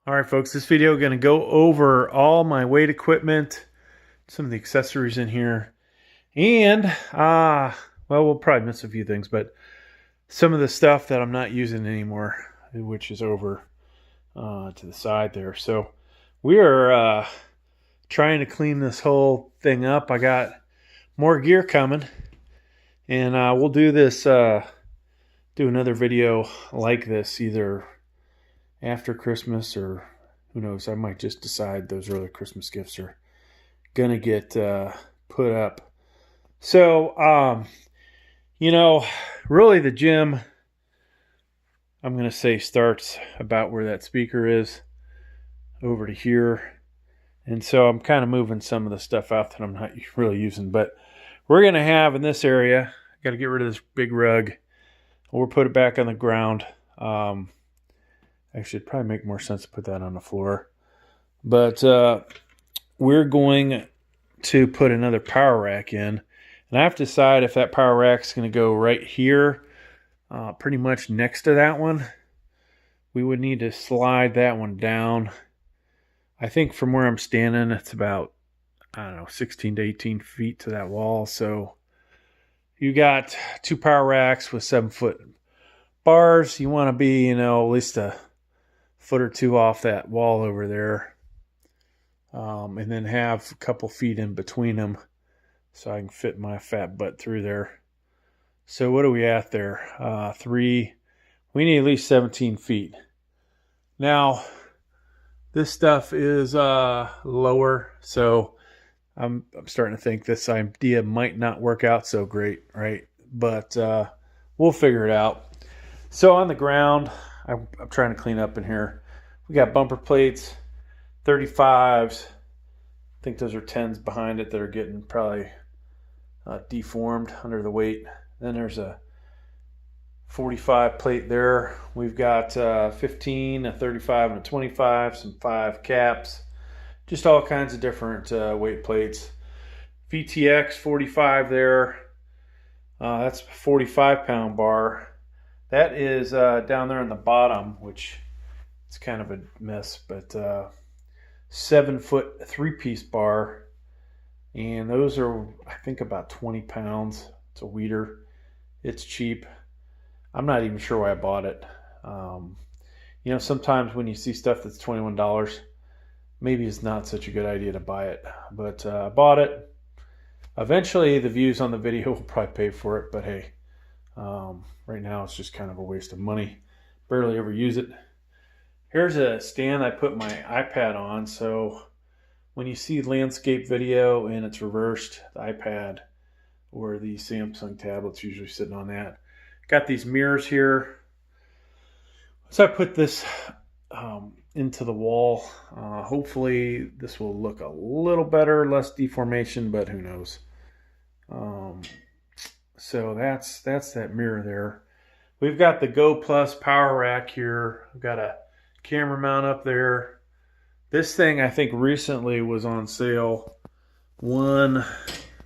All right, folks, this video is going to go over all my weight equipment, some of the accessories in here, and, well, we'll probably miss a few things, but some of the stuff that I'm not using anymore, which is over to the side there. So we are trying to clean this whole thing up. I got more gear coming, and we'll do this, do another video like this either after Christmas, or who knows, I might just decide those early Christmas gifts are gonna get put up. So really the gym, I'm gonna say, starts about where that speaker is over to here, and so I'm kind of moving some of the stuff out that I'm not really using. But we're gonna have in this area, got to get rid of this big rug. We'll put it back on the ground. Actually, it'd probably make more sense to put that on the floor. But we're going to put another power rack in. And I have to decide if that power rack is going to go right here, pretty much next to that one. We would need to slide that one down. I think from where I'm standing, it's about, 16 to 18 feet to that wall. So you got two power racks with 7-foot bars. You want to be, at least a foot or two off that wall over there, and then have a couple feet in between them so I can fit my fat butt through there. So what are we at there? 3. We need at least 17 feet. Now this stuff is lower, so I'm starting to think this idea might not work out so great, right? But we'll figure it out. So on the ground, I'm trying to clean up in here. We got bumper plates, 35s. I think those are 10s behind it that are getting probably deformed under the weight. Then there's a 45 plate there. We've got 15, a 35, and a 25, some 5 caps. Just all kinds of different weight plates. VTX 45 there. That's a 45-pound bar. That is down there on the bottom, which it's kind of a mess, but 7-foot 3-piece bar. And those are, I think, about 20 pounds. It's a weeder. It's cheap. I'm not even sure why I bought it. Sometimes when you see stuff that's $21, maybe it's not such a good idea to buy it. But I bought it. Eventually, the views on the video will probably pay for it, but hey. Right now it's just kind of a waste of money. Barely ever use it. Here's a stand I put my iPad on, so when you see landscape video and it's reversed, the iPad or the Samsung tablet's usually sitting on that. Got these mirrors here. So I put this into the wall. Hopefully this will look a little better, less deformation, but who knows. So that's that mirror there. We've got the Go Plus power rack here. We've got a camera mount up there. This thing I think recently was on sale. Might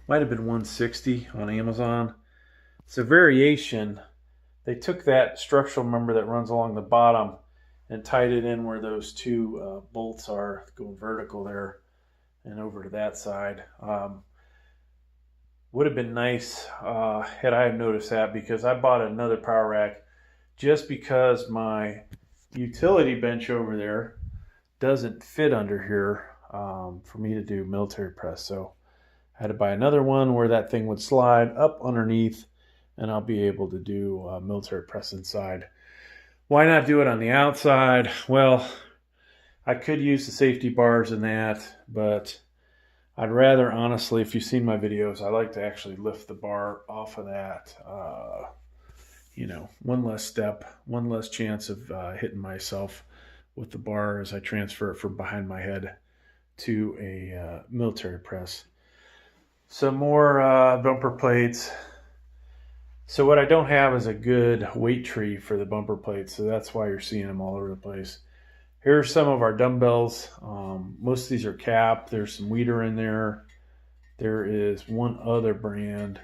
have been $160 on Amazon. It's a variation. They took that structural member that runs along the bottom and tied it in where those two bolts are going vertical there and over to that side. Would have been nice had I noticed that, because I bought another power rack just because my utility bench over there doesn't fit under here for me to do military press. So I had to buy another one where that thing would slide up underneath and I'll be able to do military press inside. Why not do it on the outside? Well, I could use the safety bars in that, but I'd rather, honestly, if you've seen my videos, I like to actually lift the bar off of that. One less step, one less chance of hitting myself with the bar as I transfer it from behind my head to a military press. Some more bumper plates. So what I don't have is a good weight tree for the bumper plates, so that's why you're seeing them all over the place. Here's some of our dumbbells. Most of these are cap. There's some weeder in there. There is one other brand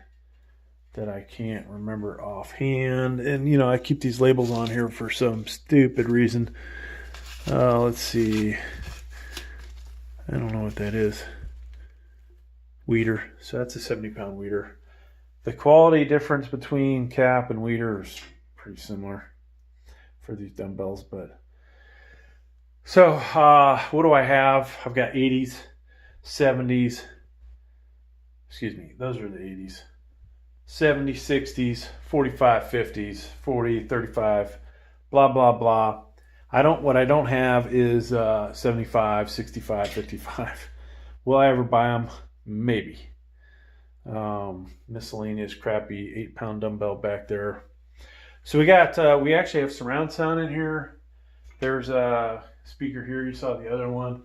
that I can't remember offhand. And, I keep these labels on here for some stupid reason. Let's see. I don't know what that is. Weeder. So that's a 70-pound weeder. The quality difference between cap and weeder is pretty similar for these dumbbells, but so what do I have? I've got 80s, 70s. Excuse me, those are the 80s. 70s, 60s, 45, 50s, 40, 35, blah blah blah. What I don't have is 75, 65, 55. Will I ever buy them? Maybe. Miscellaneous crappy 8-pound dumbbell back there. So we actually have surround sound in here. There's a speaker here. You saw the other one.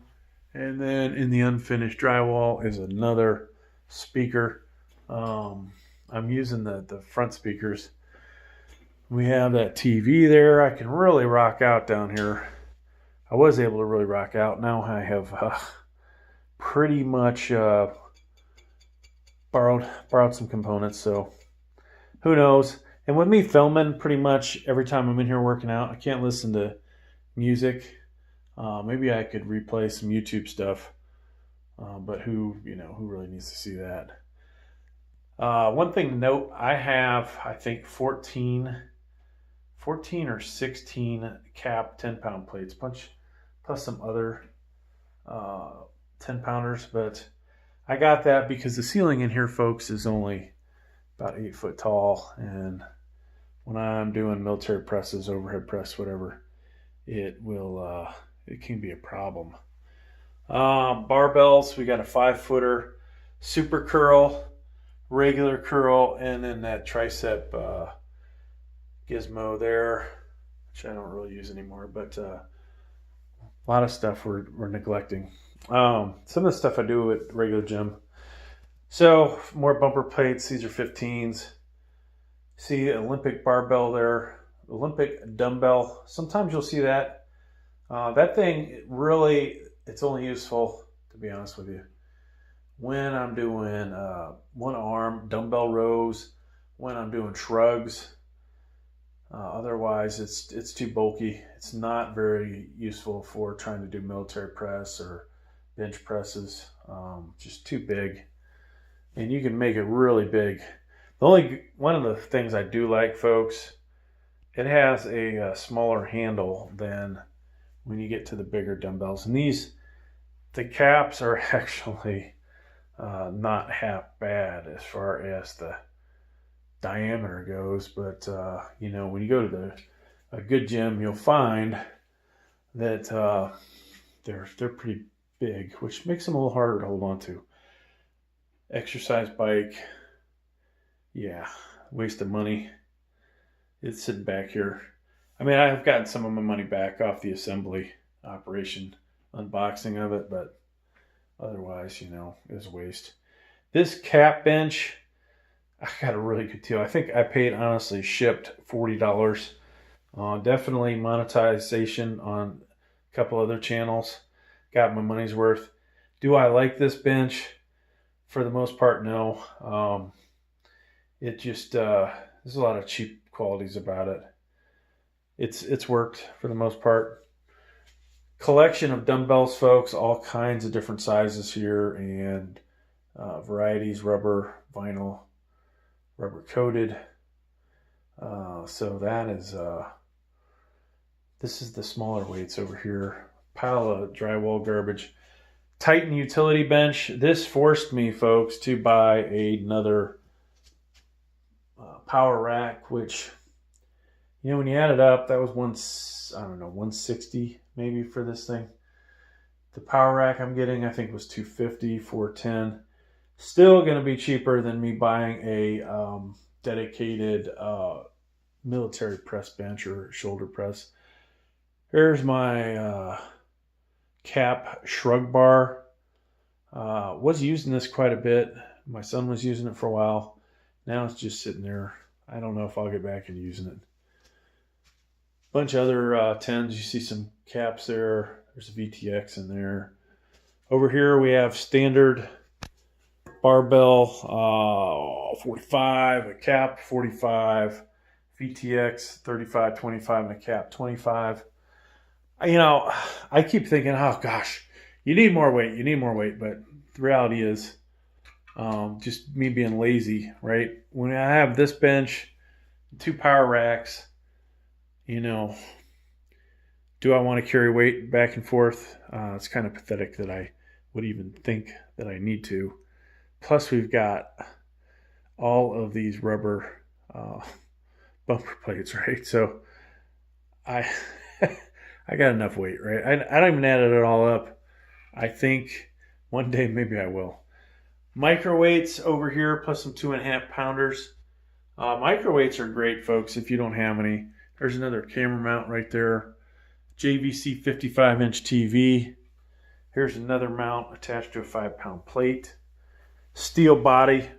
And then in the unfinished drywall is another speaker. I'm using the front speakers. We have that TV there. I can really rock out down here. I was able to really rock out. Now I have pretty much borrowed some components, so who knows. And with me filming pretty much every time I'm in here working out, I can't listen to music. Maybe I could replay some YouTube stuff, but who really needs to see that? One thing to note, I have, I think 14 or 16 cap 10-pound plates, plus some other 10-pounders, but I got that because the ceiling in here, folks, is only about 8 foot tall, and when I'm doing military presses, overhead press, whatever, it can be a problem. Barbells, we got a 5-footer, super curl, regular curl, and then that tricep gizmo there, which I don't really use anymore, but a lot of stuff we're neglecting. Some of the stuff I do at regular gym. So more bumper plates. These are 15s. See Olympic barbell there, Olympic dumbbell. Sometimes you'll see that. That thing really, it's only useful, to be honest with you, when I'm doing one arm dumbbell rows, when I'm doing shrugs. Otherwise, it's too bulky. It's not very useful for trying to do military press or bench presses. Just too big, and you can make it really big. One of the things I do like, folks, it has a smaller handle than when you get to the bigger dumbbells, and the caps are actually not half bad as far as the diameter goes, but when you go to a good gym, you'll find that they're pretty big, which makes them a little harder to hold on to. Exercise bike, yeah, waste of money. It's sitting back here. I mean, I've gotten some of my money back off the assembly operation, unboxing of it, but otherwise, it was a waste. This cap bench, I got a really good deal. I think I paid, honestly, shipped $40. Definitely monetization on a couple other channels. Got my money's worth. Do I like this bench? For the most part, no. It just, there's a lot of cheap qualities about it. It's worked for the most part. Collection of dumbbells, folks, all kinds of different sizes here, and varieties, rubber, vinyl, rubber coated. So that is, this is the smaller weights over here. Pile of drywall garbage. Titan utility bench. This forced me, folks, to buy another power rack, which, when you add it up, that was 160 maybe for this thing. The power rack I'm getting, I think, was $250, $410. Still going to be cheaper than me buying a dedicated military press bench or shoulder press. Here's my cap shrug bar. Was using this quite a bit. My son was using it for a while. Now it's just sitting there. I don't know if I'll get back into using it. Bunch of other 10s. You see some caps there. There's a VTX in there. Over here we have standard barbell 45, a cap 45, VTX 35, 25, and a cap 25. You know, I keep thinking, oh gosh, you need more weight, you need more weight. But the reality is, just me being lazy, right? When I have this bench, 2 power racks, you know, do I want to carry weight back and forth? It's kind of pathetic that I would even think that I need to. Plus, we've got all of these rubber bumper plates, right? So I I got enough weight, right? I don't even add it all up. I think one day maybe I will. Microweights over here, plus some 2.5 pounders. Microweights are great, folks, if you don't have any. There's another camera mount right there. JVC 55-inch TV. Here's another mount attached to a 5-pound plate. Steel body.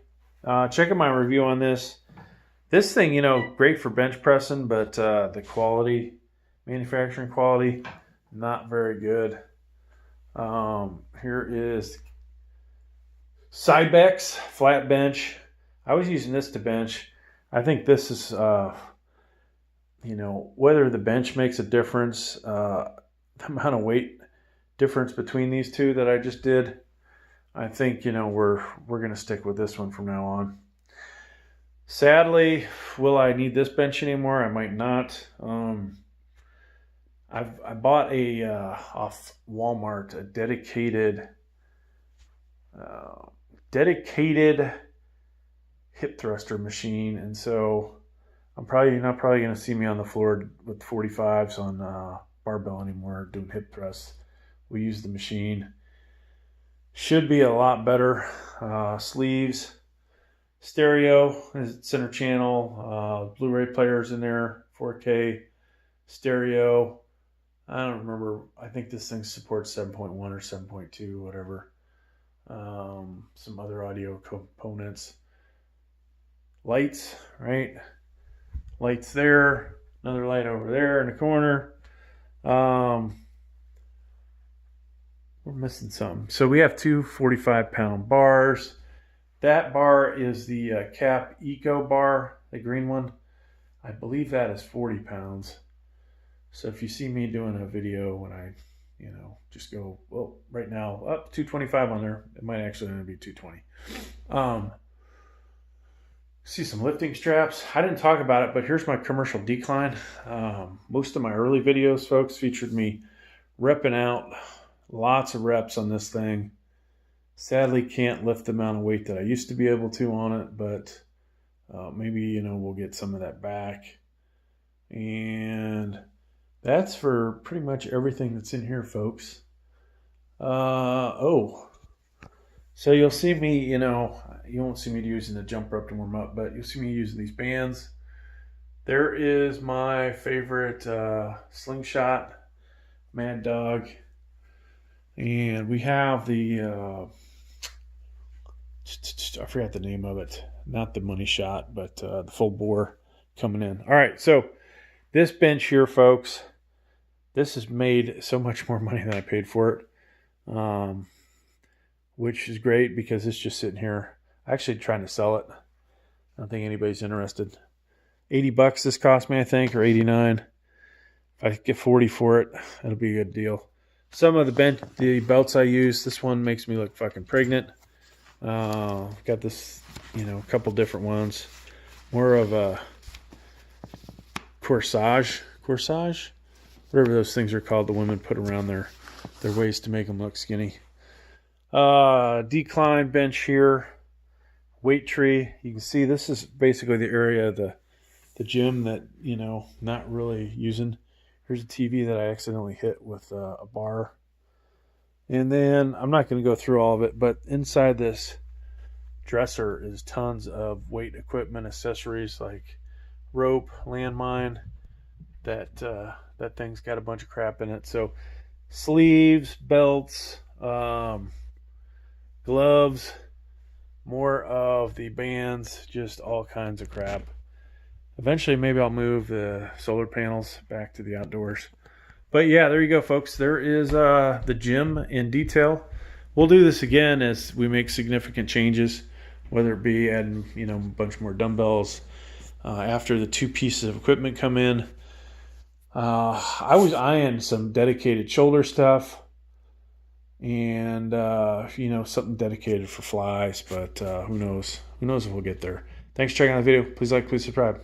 Check out my review on this. This thing, you know, great for bench pressing, but the quality, manufacturing quality, not very good. Here is Cybex flat bench. I was using this to bench. I think this is, you know, whether the bench makes a difference, the amount of weight difference between these two that I just did. I think, you know, we're going to stick with this one from now on. Sadly, will I need this bench anymore? I might not. I bought a off Walmart a dedicated hip thruster machine, and so I'm probably not going to see me on the floor with 45s on barbell anymore doing hip thrusts. We use the machine. Should be a lot better. Sleeves, stereo, center channel, Blu-ray players in there, 4K, stereo. I don't remember. I think this thing supports 7.1 or 7.2, whatever. Some other audio components. Lights, right? Lights there. Another light over there in the corner. We're missing something. So we have 2 45-pound bars. That bar is the Cap Eco bar, the green one. I believe that is 40 pounds. So if you see me doing a video when I, you know, just go, well, right now, up 225 on there. It might actually only be 220. See some lifting straps. I didn't talk about it, but here's my commercial decline. Most of my early videos, folks, featured me repping out lots of reps on this thing. Sadly, can't lift the amount of weight that I used to be able to on it, but maybe, you know, we'll get some of that back. And that's for pretty much everything that's in here, folks. So you'll see me, you know, you won't see me using the jump rope to warm up, but you'll see me using these bands. There is my favorite slingshot, Mad Dog. And we have the, I forgot the name of it. Not the money shot, but the full bore coming in. All right, so this bench here, folks, this has made so much more money than I paid for it, which is great because it's just sitting here. I'm actually trying to sell it. I don't think anybody's interested. $80 this cost me, I think, or 89. If I get 40 for it, it'll be a good deal. Some of the belts I use, this one makes me look fucking pregnant. Got this, you know, a couple different ones. More of a corsage, whatever those things are called the women put around their waist to make them look skinny. Decline bench here, weight tree. You can see this is basically the area of the gym that, you know, not really using. Here's a TV that I accidentally hit with a bar. And then I'm not going to go through all of it, but inside this dresser is tons of weight equipment, accessories like rope, landmine. That thing's got a bunch of crap in it. So sleeves, belts, gloves, more of the bands, just all kinds of crap. Eventually, maybe I'll move the solar panels back to the outdoors. But yeah, there you go, folks. There is the gym in detail. We'll do this again as we make significant changes, whether it be adding, you know, a bunch more dumbbells after the 2 pieces of equipment come in. I was eyeing some dedicated shoulder stuff and, you know, something dedicated for flies, but who knows? Who knows if we'll get there. Thanks for checking out the video. Please like, please subscribe.